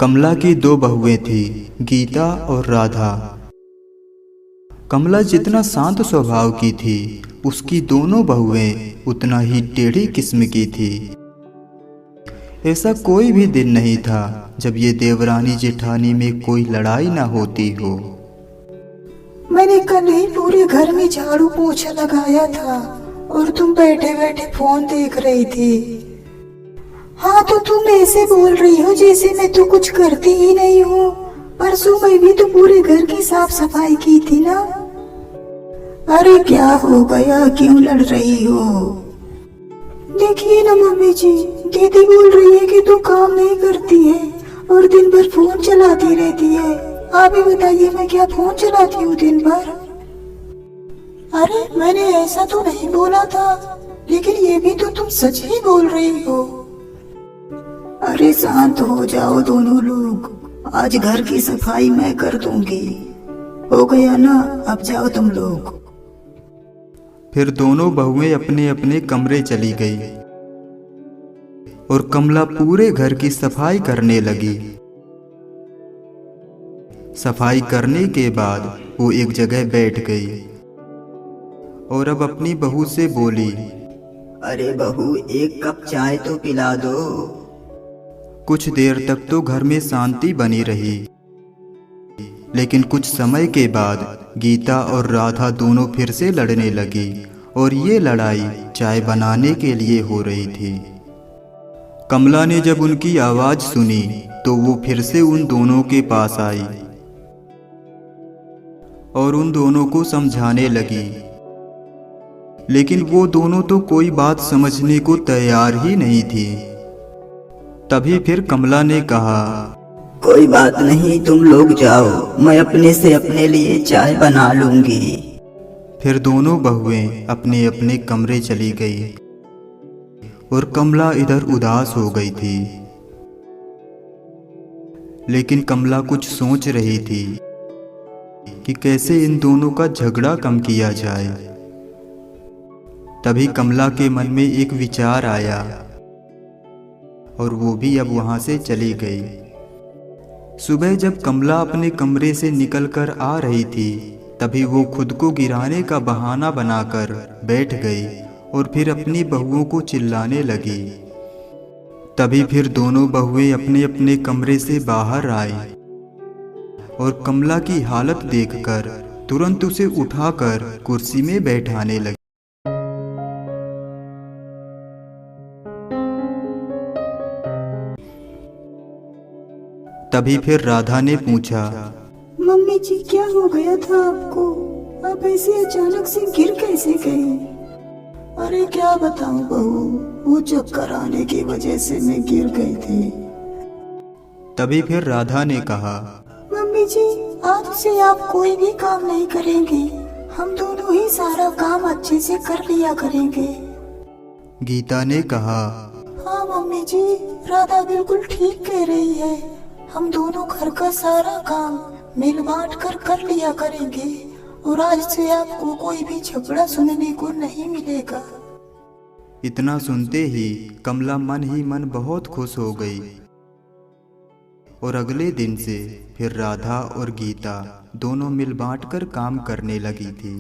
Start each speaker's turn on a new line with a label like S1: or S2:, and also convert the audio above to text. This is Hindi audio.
S1: कमला की दो बहुएं थीं, गीता और राधा। कमला जितना शांत स्वभाव की थी, उसकी दोनों बहुएं उतना ही टेढ़ी किस्म की थी। ऐसा कोई भी दिन नहीं था जब ये देवरानी जेठानी में कोई लड़ाई ना होती हो।
S2: मैंने कल ही पूरे घर में झाड़ू पोछा लगाया था और तुम बैठे बैठे फोन देख रही थी। हाँ, तो तुम ऐसे बोल रही हो जैसे मैं तो कुछ करती ही नहीं हूँ। परसों मैं भी तो पूरे घर की साफ सफाई की थी ना। अरे क्या हो गया, क्यों लड़ रही हो? देखिए ना मम्मी जी, दीदी बोल रही है कि तू काम नहीं करती है और दिन भर फोन चलाती रहती है। आप ही बताइए, मैं क्या फोन चलाती हूँ दिन भर? अरे मैंने ऐसा तो नहीं बोला था, लेकिन ये भी तो तुम सच ही बोल रही हो। अरे शांत हो जाओ दोनों लोग, आज घर की सफाई मैं कर दूंगी। हो गया ना, अब जाओ तुम लोग।
S1: फिर दोनों बहुएं अपने अपने कमरे चली गई और कमला पूरे घर की सफाई करने लगी। सफाई करने के बाद वो एक जगह बैठ गई और अब अपनी बहू से बोली,
S2: अरे बहू, एक कप चाय तो पिला दो।
S1: कुछ देर तक तो घर में शांति बनी रही, लेकिन कुछ समय के बाद गीता और राधा दोनों फिर से लड़ने लगी और ये लड़ाई चाय बनाने के लिए हो रही थी। कमला ने जब उनकी आवाज सुनी तो वो फिर से उन दोनों के पास आई और उन दोनों को समझाने लगी, लेकिन वो दोनों तो कोई बात समझने को तैयार ही नहीं थी। तभी फिर कमला ने कहा,
S2: कोई बात नहीं, तुम लोग जाओ, मैं अपने से अपने लिए चाय बना लूंगी।
S1: फिर दोनों बहुएं अपने अपने कमरे चली गई और कमला इधर उदास हो गई थी। लेकिन कमला कुछ सोच रही थी कि कैसे इन दोनों का झगड़ा कम किया जाए। तभी कमला के मन में एक विचार आया और वो भी अब वहां से चली गई। सुबह जब कमला अपने कमरे से निकलकर आ रही थी, तभी वो खुद को गिराने का बहाना बनाकर बैठ गई और फिर अपनी बहुओं को चिल्लाने लगी। तभी फिर दोनों बहुएं अपने अपने कमरे से बाहर आई और कमला की हालत देखकर तुरंत उसे उठाकर कुर्सी में बैठाने लगी। तभी फिर राधा ने पूछा,
S2: मम्मी जी, क्या हो गया था आपको? आप ऐसे अचानक से गिर कैसे गए? अरे क्या बताऊं बहू, वो चक्कर आने की वजह से मैं गिर गई थी।
S1: तभी फिर राधा ने कहा,
S2: मम्मी जी, आज से आप कोई भी काम नहीं करेंगे, हम दोनों ही सारा काम अच्छे से कर लिया करेंगे।
S1: गीता ने कहा,
S2: हाँ मम्मी जी, राधा बिल्कुल ठीक कह रही है, हम दोनों घर का सारा काम मिल बांट कर लिया करेंगे और आज से आपको कोई भी झगड़ा सुनने को नहीं मिलेगा।
S1: इतना सुनते ही कमला मन ही मन बहुत खुश हो गई और अगले दिन से फिर राधा और गीता दोनों मिल बांट कर काम करने लगी थी।